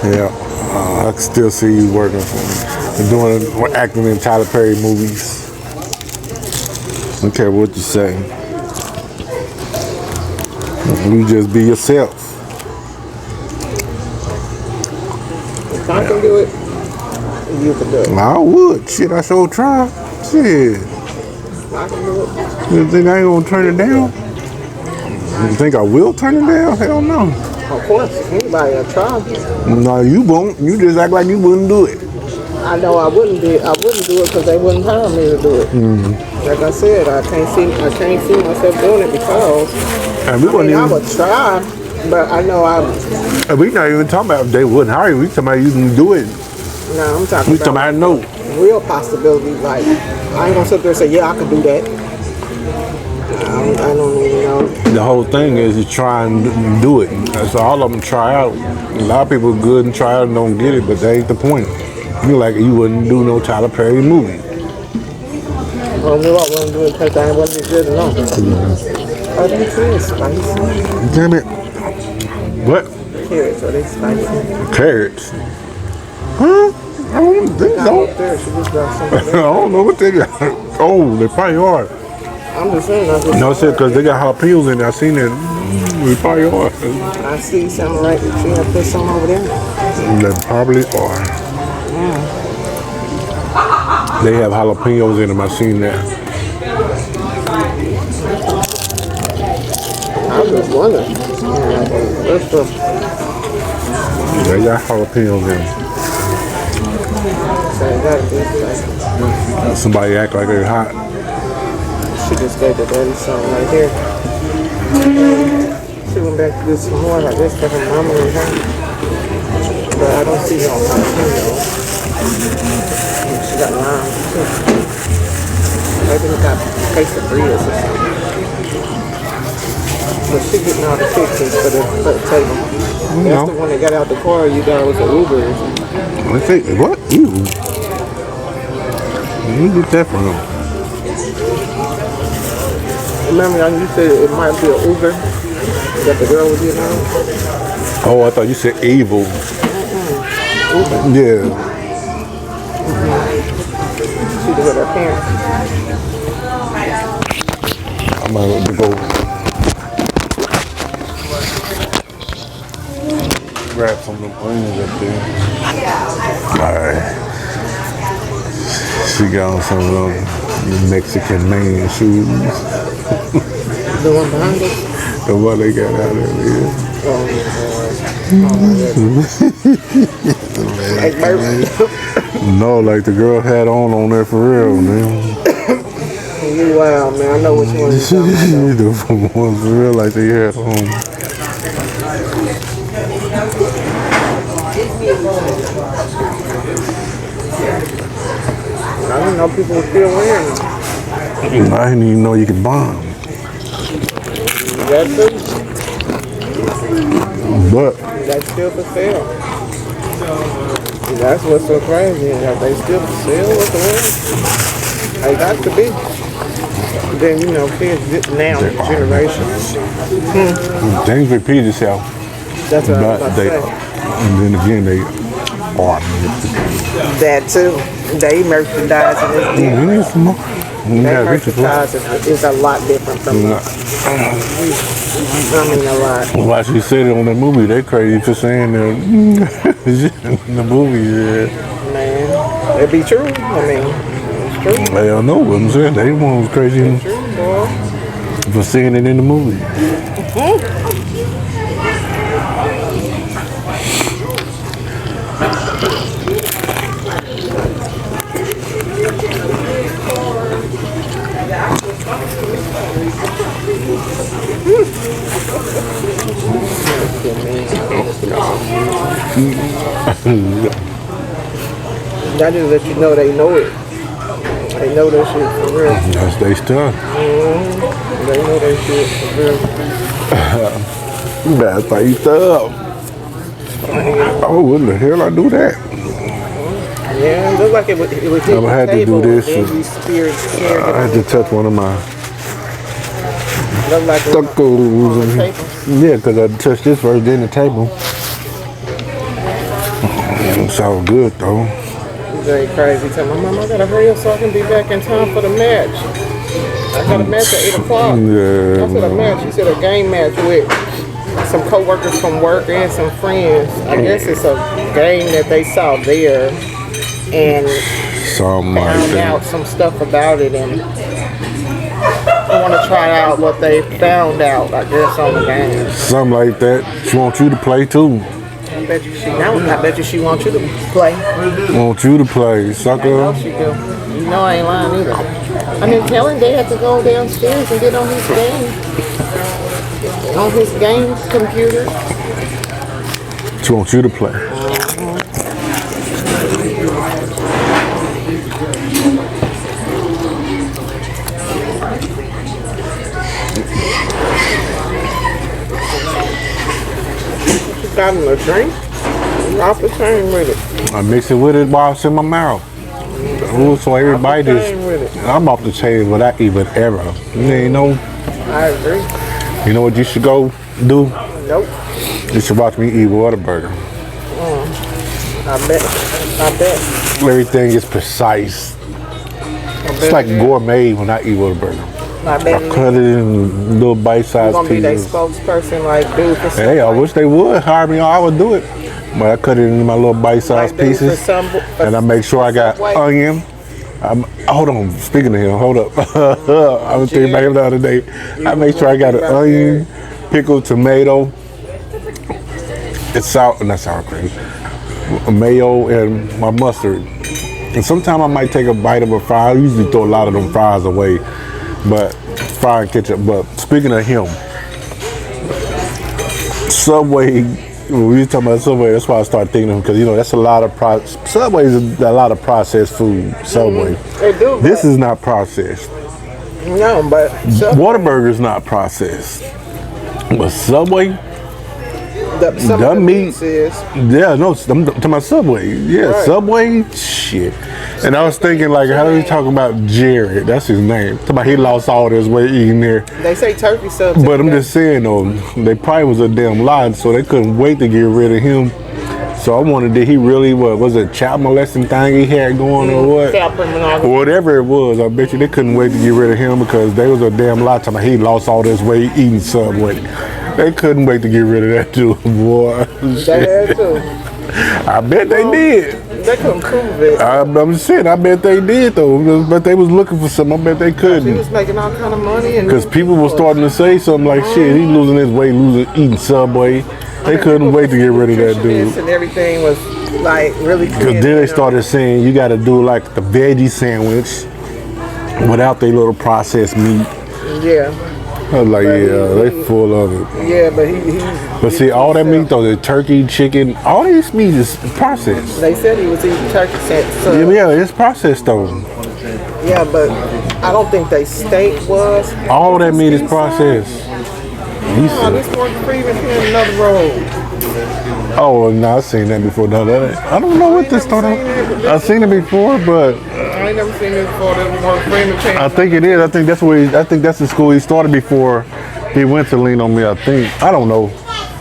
Yeah, I can still see you working for doing acting in Tyler Perry movies. I don't care what you say. You just be yourself. If I can do it, you can do it. I would. Shit, I sure try. Shit. I can do it. You think I ain't gonna turn it down? You think I will turn it down? Hell no. Of course, anybody will try. No, you won't. You just act like you wouldn't do it. I know I wouldn't do it because they wouldn't hire me to do it. Like I said, I can't see myself doing it because And I would try, but I know we not even talking about they wouldn't hire you. We talking about you can do it. No, I'm talking We talking about no. real possibilities. Like I ain't gonna sit there and say, yeah, I can do that. I don't even know. The whole thing is you try and do it. That's all of them try out. A lot of people good and try out and don't get it, but that ain't the point. You like you wouldn't do no Tyler Perry movie. I knew I wasn't doing it because I wasn't good enough. Oh, them trees spicy. Damn it. What? Carrots, are they spicy? Carrots. Huh? I don't think so. Up there, she just got some of I that. don't know what they got. Oh, they probably are. I'm just saying. No, I said because they got jalapenos in there. I seen it. They probably are. I see something right there. She had put some over there. They probably are. They have jalapenos in them. I seen that. I was just wondering. That's the They got jalapenos in them. same guy. Somebody act like they're hot. She just gave the daddy something right here. She went back to get some more like this for her mama and her. But I don't see no jalapeno. She got lime too. Maybe we got quesadillas or something. But she getting all the fixings for the table. That's the one that got out the car you got was an Uber or something. Let's see. What? Ew. Where you get that from? Remember you said it might be an Uber that the girl was getting on? Oh, I thought you said evil. Uber. Yeah. She was with her parents. I'm going to go grab some of them onions up there. Alright. She got on some of them Mexican man shoes. The one behind us? The one they got out of there. No, like the girl had on there for real, man. You wild, man. I know which one you're talking about. The ones for real, like they had on. I didn't know people were still wearing them. I didn't even know you could buy them. That too? But That's still for sale. That's what's so crazy. That they still for sale with the world. They got to be. Then, you know, kids now, generations. things repeat itself. That's what I was But about to they, say. and then again, they are. That too. They merchandising is different. That merchandising is a lot different from I mean a lot. Why she said it on the movie, they crazy for saying that in the movie, yeah. Man, it be true. I mean, it's true. They don't know what I'm saying. They one was crazy It's true, boy. for seeing it in the movie. That just let you know they know it. They know that shit for real. That's they stuff. They know that shit for real. That's how you stuff. Oh, what the hell I do that? Yeah, it looked like it was hitting I had the to do table. this. Then you speared I had to touch one of my Look like it was on the Tacos. table. Yeah, because I touched this first, then the table. It's all good though. Very crazy. Tell my mom I gotta hurry up so I can be back in time for the match. I got a match at 8 o'clock. Yeah. I said a match. She said a game match with some co-workers from work and some friends. I guess it's a game that they saw there and Something like found that. out some stuff about it, and I want to try out what they found out, I guess, on the game. Something like that. She wants you to play too. I bet you she don't. I bet you she wants you to play. Want you to play, I know sucker. she do. You know I ain't lying either. I mean, telling Dad to go downstairs and get on his game. On his game computer. She wants you to play. Got him a drink. Off the chain with it. I mix it with it while it's in my mouth. Ooh, so everybody Off the chain with just, it. I'm off the chain without even ever. You know, I agree. you know what you should go do? Nope. You should watch me eat Whataburger. I bet. Everything is precise. It's like gourmet when I eat Whataburger. I bet. Cut it in little You're bite-sized gonna be their pieces. spokesperson, like dude for some, Hey, I wish they would hire me. I would do it. But I cut it in my little bite-sized like dude for pieces, some, and I make sure I got Subway. onion. Hold on, speaking of him, hold up. I was thinking about him the other day. I make sure I got an onion, pickle, tomato, it's salt, not sour cream, mayo, and my mustard. And sometimes I might take a bite of a fry. I usually throw a lot of them fries away, but fry and ketchup. But speaking of him, Subway, when we were talking about Subway, that's why I started thinking of him, because you know that's a lot of Subway is a lot of processed food. Subway, They do. this is not processed. no, but Whataburger is not processed, but Subway, some the of the meat- meats is. yeah, no, I'm talking about Subway. Yeah, Right. Subway, shit. And I was thinking, like, how are we talking about Jared? That's his name. Talking about he lost all this weight eating there. They say turkey subs. But I'm just saying though, they probably was a damn lie, so they couldn't wait to get rid of him. So I wondered, did he really, what was it, child molesting thing he had going or what? Child pornography. Or whatever it was, I bet you they couldn't wait to get rid of him because they was a damn lie talking about he lost all this weight eating Subway. They couldn't wait to get rid of that dude, boy. They had to. I bet they did. They couldn't prove it. I'm saying, I bet they did though. But they was looking for something. I bet they He couldn't. was making all kind of money, and Because people were starting to say something like, shit, he losing his weight, eating Subway. They couldn't wait to get rid of that dude. And everything was like really. Because then they started saying you got to do like the veggie sandwich without their little processed meat. Yeah, I was like, yeah, they full of it. yeah, but he But see, all that meat though, the turkey, chicken, all this meat is processed. They said he was eating turkey sandwich. So, Yeah, it's processed though. yeah, but I don't think they steak was. All that meat is processed. He Oh, said, this Morgan Freeman here in another road. oh, no, I've seen that before. No, I don't know what this started. I've seen it before, but I ain't never seen this before. This Morgan Freeman I channel. think it is. I think that's where. I think that's the school he started before he went to Lean on Me. I think. I don't know.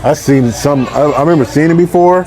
I seen some. I remember seeing it before.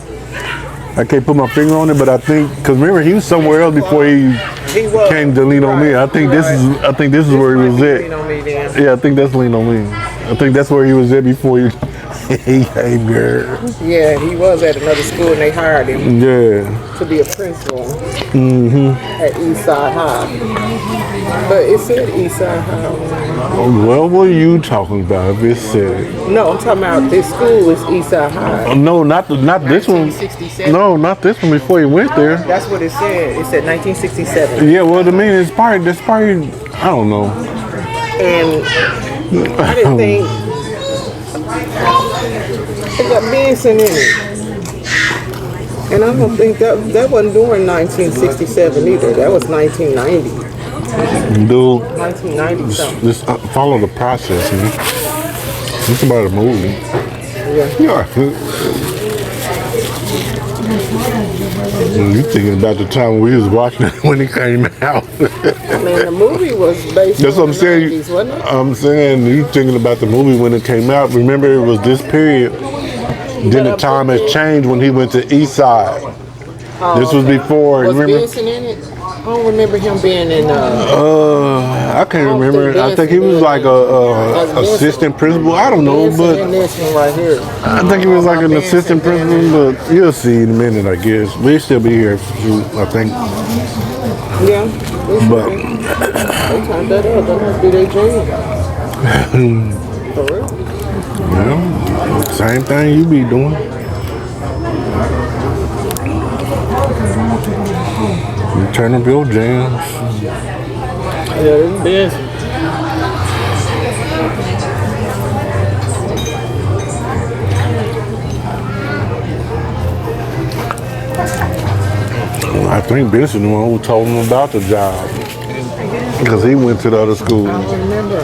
I can't put my finger on it, but I think because remember he was somewhere else before he He was. came to Lean on Me. I think this is. I think this is where he was Lean at. on me then. Yeah, I think that's Lean on Me. I think that's where he was at before he came here. Yeah, he was at another school and they hired him Yeah. to be a principal at Eastside High. But it said Eastside High. What were you talking about? If it said. No, I'm talking about this school is Eastside High. No, not this one. 1967. No, not this one. Before he went there. That's what it said. It said 1967. Yeah, well, I mean, it's probably, I don't know. And I didn't think it got Benson in it. And I don't think that wasn't during 1967 either. That was 1990. Dude, 1990 something. just follow the process, man. It's about a movie. Yeah. Yeah. You thinking about the time we was watching it when it came out. mean, the movie was based That's on what I'm the saying. 90s, wasn't it? I'm saying you thinking about the movie when it came out. Remember, it was this period. Then the time has changed when he went to East Side. This was before. Was Remember? Benson in it? I don't remember him being in. I can't don't remember. think I think he was Benson like did. a Benson. assistant principal. I don't know, Benson in but this one right here. I think he was like an Benson assistant being principal. But you'll see in a minute, I guess. We'll still be here, I think. Yeah. But They turned that up. That must be their dream. For real. well, same thing you be doing. You turn up your jams. Yeah, this Benson. I think Benson the one who told him about the job. Because he went to the other school. I don't remember.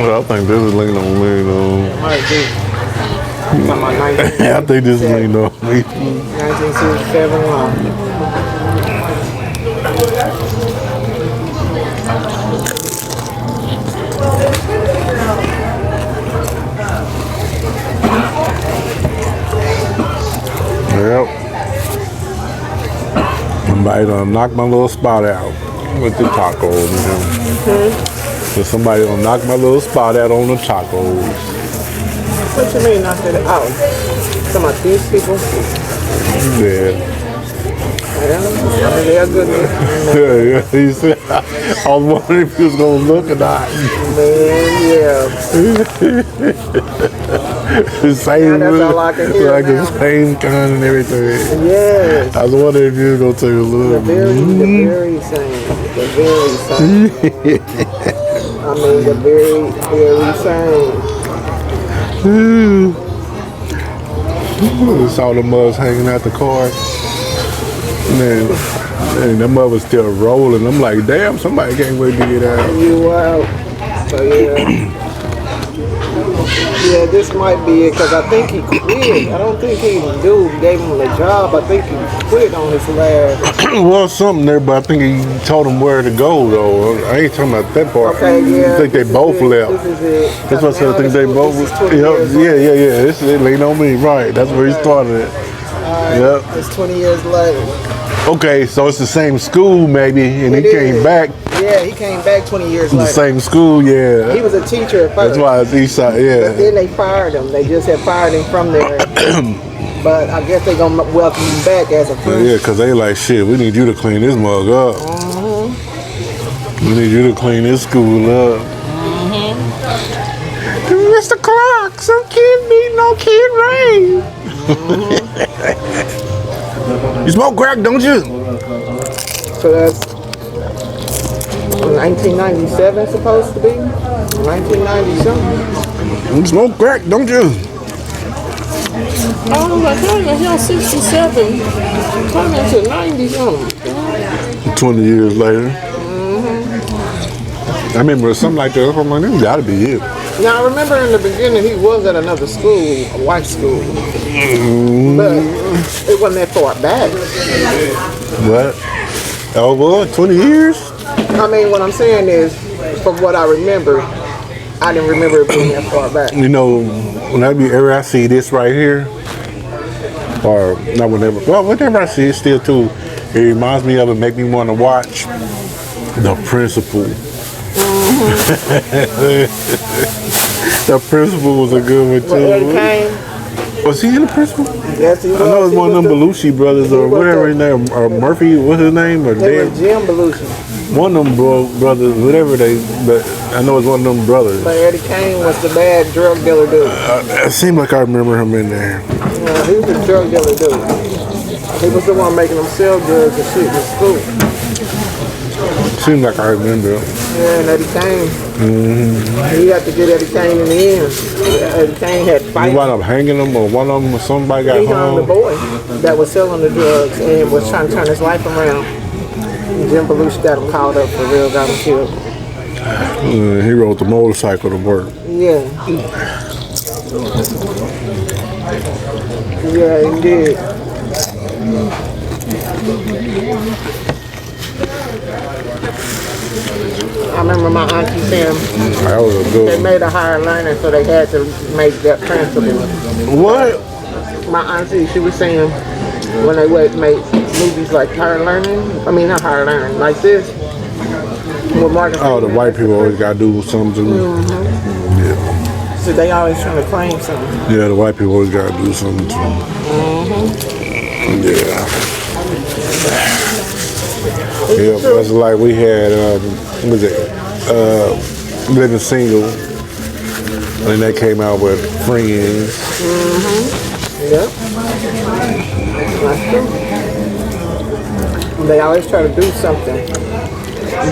Well, I think this is leaning on me, though. Might be. Talking about I think this is leaning on me. 1967 long. Yep. Somebody done knocked my little spot out with the tacos. So somebody done knocked my little spot out on the tacos. What you mean knocked it out? Some of these people? Yeah. Yeah, I mean, they're good. Yeah, he said, I was wondering if he was going to look or not. Man, yeah. The same, Now that's all I can hear like now. the same kind and everything. Yes. I was wondering if you were going to take a The look. very same. The very same. I mean, the very same. Saw the mugs hanging out the car. Man, that mug was still rolling. I'm like, damn, somebody can't wait to get out. You out. So, yeah. Yeah, this might be it because I think he quit. I don't think he gave him the job. I think he quit on his last. Well, something there, but I think he told him where to go, though. I ain't talking about that part. Okay, yeah. I think they this is both it. left. This is it. That's what I said. I think they both. This is 20 Yep, years yeah, later. yeah. This is it. Lean on me, right? That's where he started it. Yep. It's 20 years later. Okay, so it's the same school, maybe, and It he came is. back Yeah, he came back 20 years to the later. same school. He Yeah, was a teacher at first. that's why it's East Side. But Yeah. then they fired him. They just had fired him from there. But I guess they're going to welcome him back as a principal. Yeah, because they like, shit, we need you to clean this mug up. We need you to clean this school up. Mr. Clark, some kid beat no kid Ray. You smoke crack, don't you? So that's 1997 supposed to be? 1990 something? You smoke crack, don't you? Oh my goodness, y'all 67. Coming to 90 something. 20 years later. I remember something like that. I'm like, this gotta be it. Now I remember in the beginning he was at another school, a white school. But it wasn't that far back. What? Oh, well, 20 years? I mean, what I'm saying is, from what I remember, I didn't remember it being that far back. You know, whenever I see this right here, or not whenever I see it still too, it reminds me of it, make me want to watch The Principal. The Principal was a good one When Eddie too. came, Was he in The Principal? yes, he was. I know it's He one of was them the- Belushi brothers or he was whatever the- his name, or Murphy, what's his name, or It Dan. was Jim Belushi. One of them brothers, whatever but I know it's one of them brothers. But Eddie Kane was the bad drug dealer dude. It seemed like I remember him in there. Yeah, he was a drug dealer dude. He was the one making them sell drugs and shit in school. Seemed like I remember him. Yeah, and Eddie Kane. He had to get Eddie Kane in the end. Eddie Kane had You fights. wound up hanging him, or one of them, or somebody got He hung the hung. boy that was selling the drugs and was trying to turn his life around. And Jim Belushi got him caught up for real, got him killed. He rode the motorcycle to work. Yeah. Yeah, he did. I remember my auntie saying That was a they good one. made a higher learner, so they had to make that principal. What? My auntie, she was saying when they would make movies like higher learning, I mean not higher learning, like this, with Morgan Oh, the Freeman. white people always gotta do something. Yeah. So they always trying to claim something. Yeah, the white people always gotta do something too. Yeah. Yeah, that's like we had, what was it, Living Single, and then they came out with Friends. Yep. That's true. They always try to do something.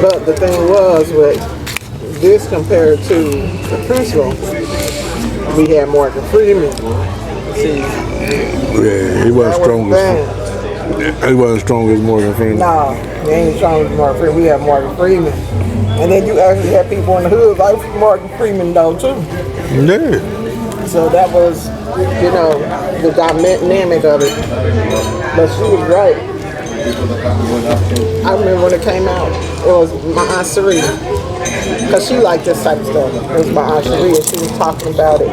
But the thing was with this compared to the principal, we had Morgan Freeman. See, Yeah, he wasn't that strong was as bad. he wasn't strong as Morgan Freeman. No, they ain't strong as Morgan Freeman. We had Morgan Freeman. And then you actually had people in the hood like Morgan Freeman though too. Yeah. So that was, you know, the dynamic of it. But she was right. I remember when it came out, it was my Aunt Serena. Because she liked this type of stuff. It was my Aunt Serena. She was talking about it.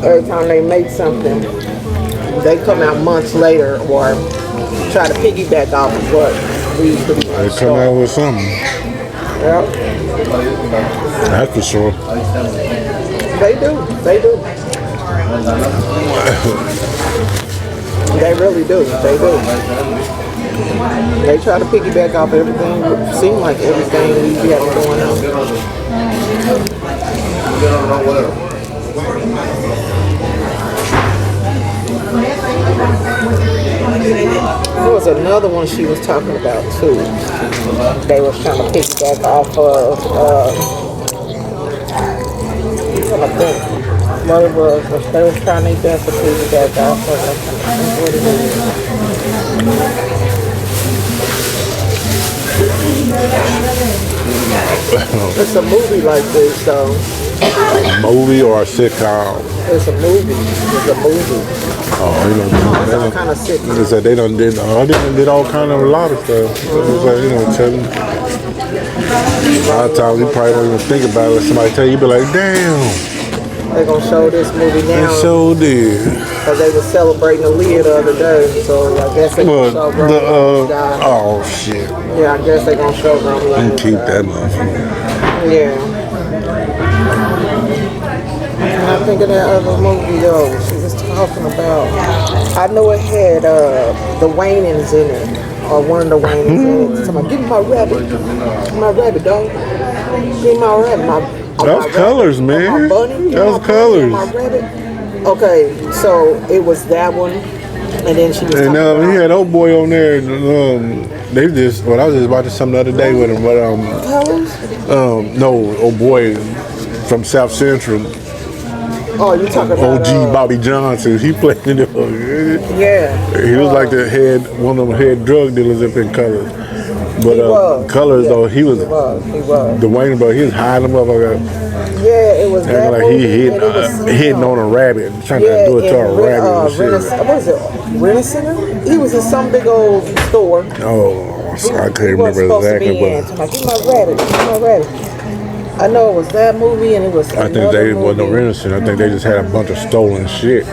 Every time they make something, they come out months later or try to piggyback off of what we pretty They much come out saw. with something. Yep. That's for sure. They do. They do. They really do. They do. They try to piggyback off everything. It seems like everything we have going on. There was another one she was talking about too. They was trying to piggyback off of. I think what it was they was trying their best to piggyback off of. I can't think what it is. It's a movie like this though. A movie or a sitcom? It's a movie. It's a movie. Oh, It's all kind of sick. they said they done did all kind of a lot of stuff. So it's like, tell them. A lot of times you probably don't even think about it. Somebody tell you, you be like, damn, They're gonna show this movie they now sure did. because they were celebrating Aaliyah the other day. So I guess they But gonna show Romeo die. oh shit, Yeah, I guess they gonna show Romeo. you keep die. that motherfucker. Yeah. And I think of that other movie though. She was talking about. I know it had the Waynons in it, or one of the Waynons in it. Somebody, give me my rabbit, dog. Give me my rabbit. Those colors, My man. bunny. Give me Those my bunny, colors. my rabbit. Okay, so it was that one, and then she was And talking he about had old boy on there. They just, well, I was just watching something the other day with him, but colors. no, old boy from South Central, Oh, you talking about OG Bobby Johnson. He played it. Yeah. He was like the one of them head drug dealers up in Colors. But was. Colors Yeah, though, he was He was. the Wayne, but he was hiding them up Yeah, it was acting that like movie, he and it was, hitting on a rabbit, trying to do it to a rabbit and shit. What is it? Rent-A-Center? He was in some big old store. Oh, so I He can't wasn't remember supposed to exactly, be in. but So I'm like, give my rabbit, give my rabbit. I know it was that movie, and it was I think they wasn't movie. innocent. I think they just had a bunch of stolen shit.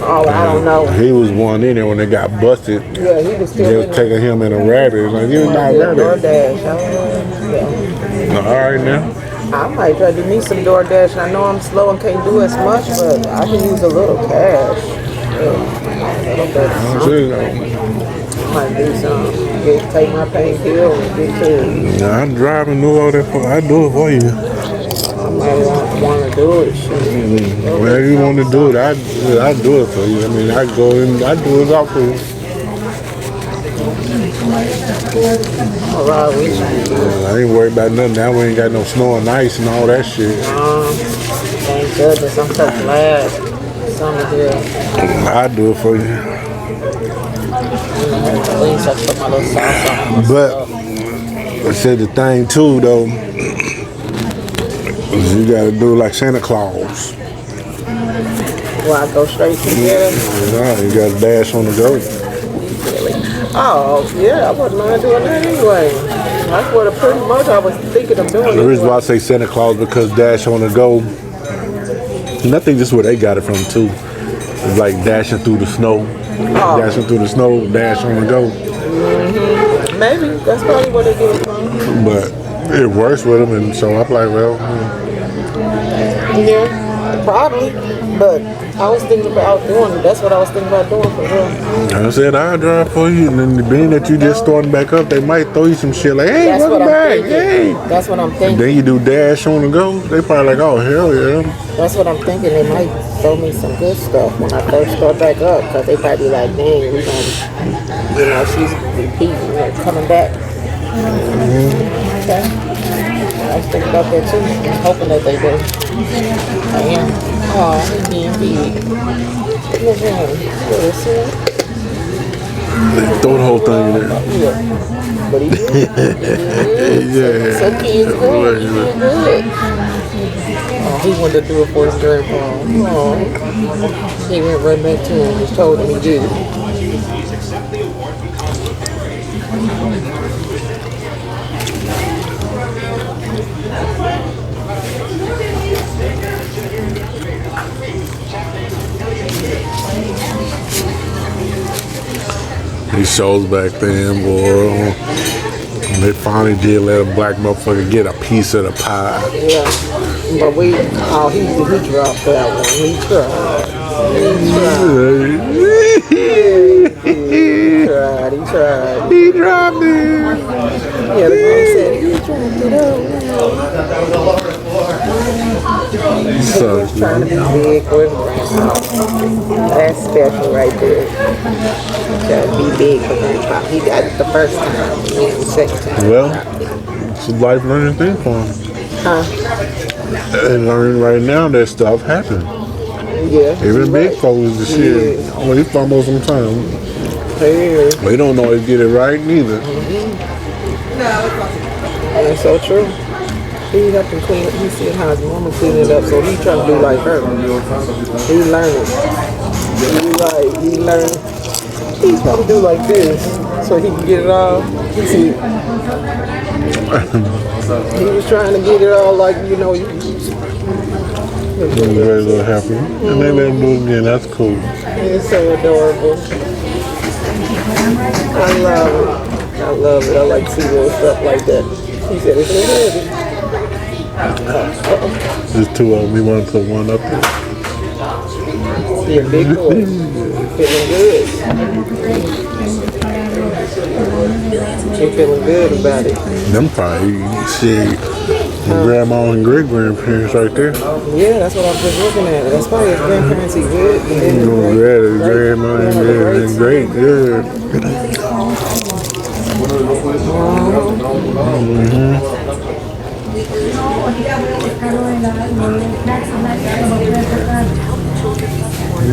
Oh, I don't know. He was one in there when they got busted. Yeah, he was still They in was it. taking him in a rabbit. Like, you're not a rabbit. DoorDash. Yeah. All right now. I might try to do me some DoorDash. I know I'm slow and can't do as much, but I can use a little cash. Yeah, a little bit. I might do some. Take my pain pill and get to it. Nah, I'm driving, do all that I do it for you. I might want to do it. Shit. Whatever you want to do it, I do it for you. I mean, I go in, I do it out for you. All right, we should. I ain't worried about nothing. Now we ain't got no snow and ice and all that shit. Thank goodness. I'm so glad. Something here. I do it for you. At least I put my little sauce on. But I said the thing too though, is you gotta do like Santa Claus. Well, I go straight to there. You gotta dash on the go. Oh, yeah, I wouldn't mind doing that anyway. That's what pretty much I was thinking of doing. The reason why I say Santa Claus because Dash on the go, and I think this is where they got it from too. It's like dashing through the snow, dashing through the snow, dash on the go. Maybe that's probably what they get it from. But it works with them, and so I'm like, well, Yeah, probably. But I was thinking about doing it. That's what I was thinking about doing for real. I said I'll drive for you, and then being that you just starting back up, they might throw you some shit like, hey, That's welcome what I'm back, thinking. hey. That's what I'm And thinking. then you do dash on the go, they probably like, oh hell yeah. That's what I'm thinking. They might throw me some good stuff when I first start back up, because they probably be like, dang, we gonna, she's repeating, coming back. Okay. I was thinking about that too. I'm hoping that they do. I am. Oh, he's being big. Look at him. See? Throw the whole thing in there. Yeah. But he good. Yeah. So kids good. He did good. Oh, he wanted to do it for his grandpa. Oh. He went right back to him and just told him he did it. These shows back then, boy, they finally did let a black motherfucker get a piece of the pie. Yeah. But he dropped that one. He tried. He tried. He dropped it. Yeah, the girl said, he dropped it out So, now. He's trying to be big for his grandpa. That's special right there. Trying to be big for grandpa. He got it the first time, and then the second time. well, it's a life learning thing for him. Huh? And learning right now that stuff happens. Yeah. Even big right. folks, the shit. Well, he fumble sometimes. Yeah. We don't always get it right neither. That's so true. He have to clean it. He said how his mama clean it up, so he trying to do like her. He learning. He learning. He's trying to do like this, so he can get it all. He see. He was trying to get it all like, It was very little happy. And they let him do it again. That's cool. It's so adorable. I love it. I love it. I like to see little stuff like that. He said it's so heavy. There's two of them. We want to put one up there. You're a big boy. Feeling good. You're feeling good about it. Them probably, shit, grandma and great grandparents right there. Yeah, that's what I'm just looking at. That's probably his grandparents. He good. And then Grandma and great, yeah.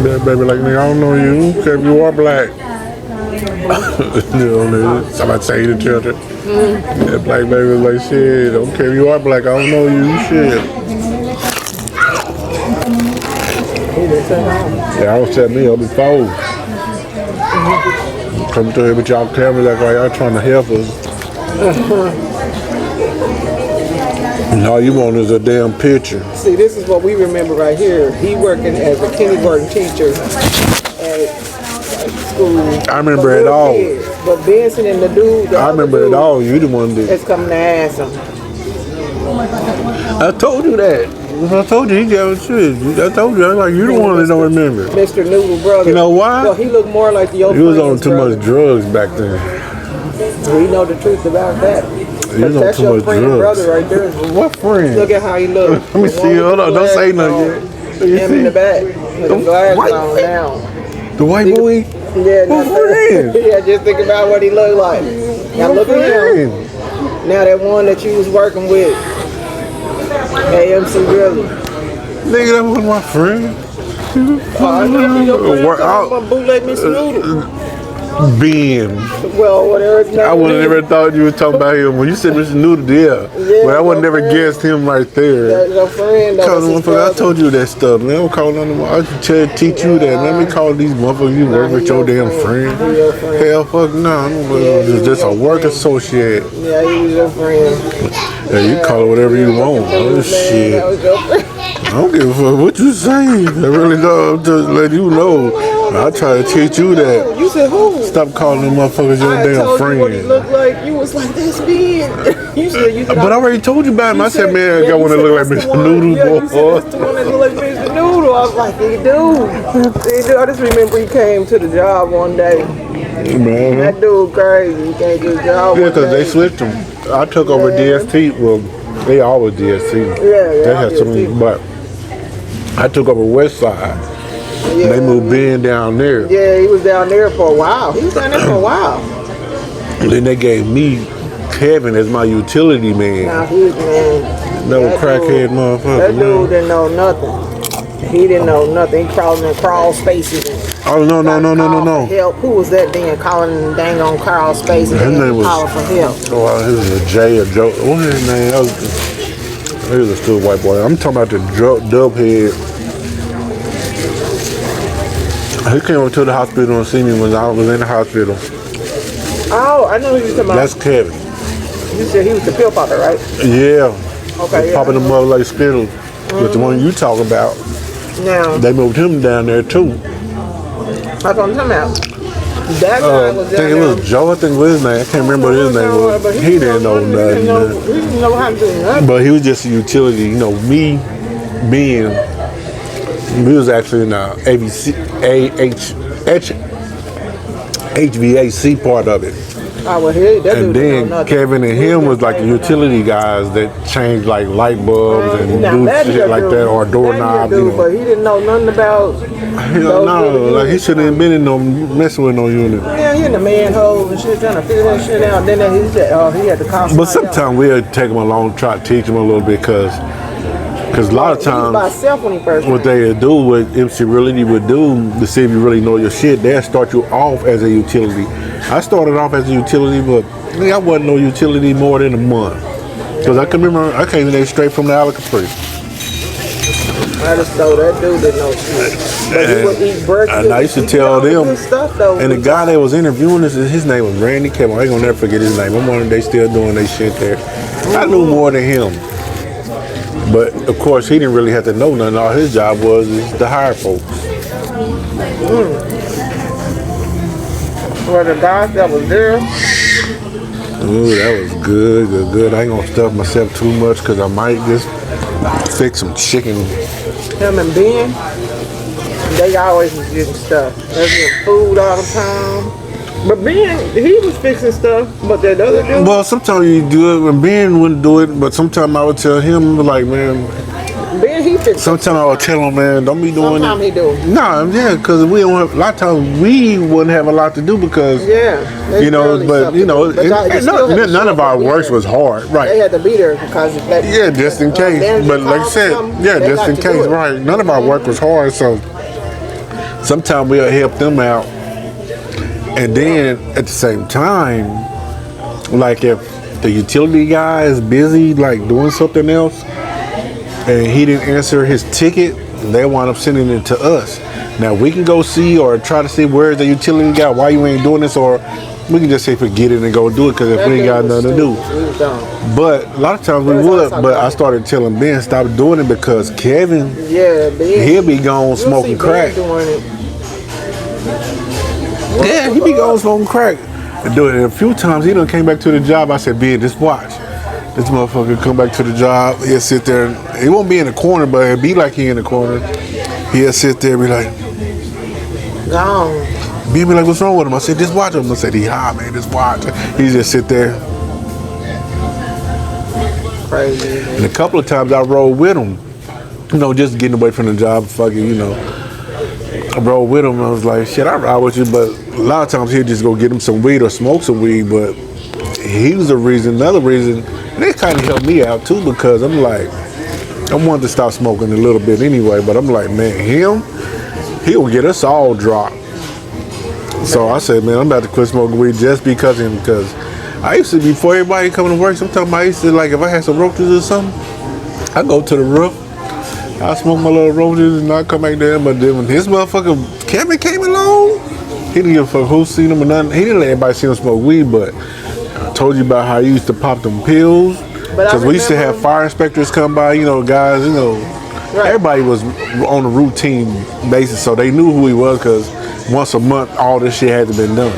That baby like, nigga, I don't know you, except you are black. Somebody say to children. That black baby was like, shit, don't care if you are black, I don't know you, shit. Yeah, I was setting me up before. Come to here with y'all cameras like y'all trying to help us. And all you want is a damn picture. See, this is what we remember right here. He working as a kindergarten teacher at school. I remember it all. But Benson and the dude, I remember it all. You the one that. that's coming to ask him. I told you that. I told you he got shit. I told you. I was like, you the one that don't remember. Mr. Noodle brother. You know why? Well, he looked more like the old He was on friend's too brother. much drugs back then. We know the truth about that. He was on That's too your much friend drugs. brother right there. What friend? Look at how he looks. Let me see. Hold on. Don't say nothing yet. Let me Him in the see. back with the glasses white on man. now. The white boy? Yeah, What friend? yeah, just think about what he looked like. Now look at him. Friend. Now that one that you was working with, AMC Grilly. Nigga, that wasn't my friend. I know you don't Work out. bootleg Mr. Noodle. Ben. Well, whatever his name I would have is. never thought you were talking about him. When you said Mr. Noodle, yeah. But I would have never guessed him right there. That's your friend. Call That's them his motherfuckers. I brother. told you that stuff, man. I'm calling on them. I should teach you that. Let me call these motherfuckers. You work he with your your damn friend. friend. He your friend. Hell, fuck no. It's just a work associate. Yeah, he was your friend. Yeah, you call it whatever you want. Oh, Man, shit. that was your friend. I don't give a fuck what you say. I really don't. I'm just let you know. I try to teach you that. You said who? Stop calling them motherfuckers your I damn told you what he friend. looked like. You was like, that's Ben. you said But I already told you about him. I said, man, I want to look like Mr. Noodle, Yeah, you said boy. that's the one that look like Mr. Noodle. I was like, he do. He do. I just remember he came to the job one day. Man. That dude crazy. He came to the job Yeah, one because they day. switched them. I took over DST. Well, they always DST. Yeah, They had some, DST. but I took over West Side. Yeah. They moved Ben down there. Yeah, he was down there for a while. He was down there for a while. And then they gave me Kevin as my utility man. Now he was, man. No that crackhead dude- motherfucker. That man. dude didn't know nothing. He didn't know nothing. He crawled in crawl spaces. And Oh, no. called for help. Who was that then calling dang on crawl spaces His and name was- calling for help? Oh, he was a Jay or Joe. What was his name? He was a still white boy. I'm talking about the dub head. He came over to the hospital and see me when I was in the hospital. Oh, I know who you was talking about. That's Kevin. You said he was the pill popper, right? Yeah. Okay, yeah. Popping them up like Skittles. But the one you talk about, Now, they moved him down there too. that's what I'm talking about. That guy I was think down it there. was Joe. I think was his name. I can't remember what his name was. But He didn't know He nothing. didn't know how to do nothing. But he was just a utility. You know, me being, we was actually in the HVAC part of it. I would hear that And dude didn't then know nothing. Kevin and him was like the utility guys that changed like light bulbs and Now, do that shit your like dude. that or That your doorknobs. dude, You know. But he didn't know nothing about. Hell no, like he shouldn't have been in no messing with no unit. Yeah, he in the manhole and shit, trying to figure that shit out. Then he said, he had to call But somebody else. sometimes we'll take them along, try to teach them a little bit, because a lot of He was by times himself when he first what they would do, what MC Realty would do to see if you really know your shit, they'll start you off as a utility. I started off as a utility, but I wasn't no utility more than a month. Because I can remember, I came there straight from the Ala Capri. I just know that dude didn't know shit. But he would eat breakfast. And I used to He did tell all the them, good stuff, though. and the guy that was interviewing us, his name was Randy Kevin. I ain't gonna never forget his name. I'm wondering if they still doing their shit there. I knew more than him. But of course, he didn't really have to know nothing. All his job was is to hire folks. Well, the guy that was there, Ooh, that was good. I ain't gonna stuff myself too much because I might just fix some chicken. him and Ben, they always was getting stuff. They was getting food all the time. But Ben, he was fixing stuff, but that other dude, Well, sometimes you do it when Ben wouldn't do it, but sometimes I would tell him, like, man, Ben, he fixed sometimes I would tell him, man, don't be doing Sometimes it. he do. Nah, yeah, because we don't have, a lot of times we wouldn't have a lot to do because, Yeah. they you know, really but, something you know, to do. But y'all- you still had to none show of up our and be works there. was hard, They right? had to be there because if that, Yeah, just in case. manager But like I called said, something, yeah, they just got in to do case, it. right? None of our work was hard, so sometimes we'll help them out. And then at the same time, like if the utility guy is busy, like doing something else, and he didn't answer his ticket, they wind up sending it to us. Now we can go see or try to see where's the utility guy, why you ain't doing this, or we can just say forget it and go do it because if that we ain't dude got was nothing to do. stupid. He was dumb. But a lot of times we That's would, all I but talk I started telling Ben stop doing it because Kevin, Yeah, Ben. he'll be gone You'll smoking see Ben crack. doing it. Yeah, he be gone smoking crack. And do it. And a few times he done came back to the job. I said, Ben, just watch. This motherfucker come back to the job. He'll sit there. And, he won't be in the corner, but he'll be like he in the corner. He'll sit there and be like, Gone. Ben be like, what's wrong with him? I said, just watch him. I said, he high, man, just watch. He just sit there. Crazy. And a couple of times I rode with him. You know, just getting away from the job, fucking, you know. I rode with him. I was like, shit, I ride with you, but a lot of times he'll just go get him some weed or smoke some weed. But he was the reason, another reason, and it kind of helped me out too because I'm like, I wanted to stop smoking a little bit anyway, but I'm like, man, he'll get us all dropped. So I said, man, I'm about to quit smoking weed just because of him. Because I used to, before everybody coming to work, sometimes I used to, like, if I had some roaches or something, I go to the roof, I smoke my little roaches, and I come back there. But then when his motherfucker Kevin came along, he didn't give a fuck who seen him or nothing. He didn't let everybody see him smoke weed, but I told you about how he used to pop them pills. Because we used to have fire inspectors come by, you know, guys, you know. Right. Everybody was on a routine basis, so they knew who he was because once a month, all this shit had to be done.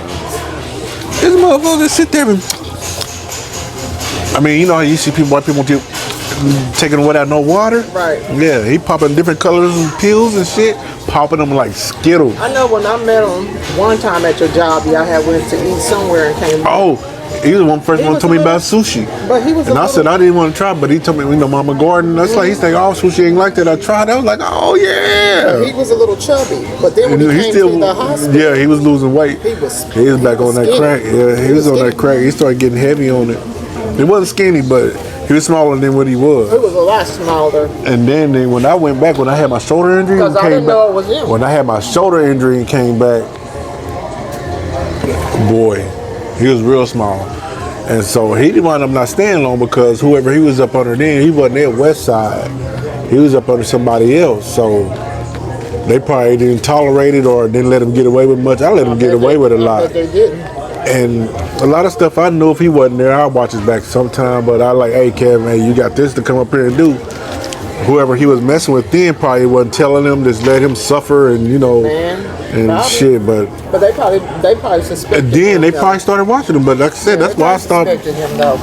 This motherfucker sit there and, I mean, you know how you see people, white people taking it without no water? Right. Yeah, he popping different colors and pills and shit, popping them like Skittles. I know when I met him one time at your job, y'all had went to eat somewhere and came back. Oh, he was the first one who told me about sushi. But he was and I said I didn't want to try, but he told me, you know, Mama Gordon. That's like, he's like, oh, sushi ain't like that. I tried. I was like, oh yeah. He was a little chubby, but then when he came to the hospital, yeah, he was losing weight. He was back on that skinny. crack. Yeah, he was on that crack. He started getting heavy on it. He wasn't skinny, but he was smaller than what he was. It was a lot smaller. And then when I went back, when I had my shoulder injury, Because I didn't know it was him. When I had my shoulder injury and came back, boy, he was real small. And so he didn't wind up not staying long because whoever he was up under then, he wasn't at West Side. He was up under somebody else. So they probably didn't tolerate it or didn't let him get away with much. I let him get away with a lot. But they didn't. And a lot of stuff I knew if he wasn't there, I'd watch his back sometime. But I like, hey, Kevin, hey, you got this to come up here and do. Whoever he was messing with then probably wasn't telling him, just let him suffer and, you know, and probably. shit. But they probably suspected and then him, they though. probably started watching him. But like I said, that's why I stopped. Suspected him though.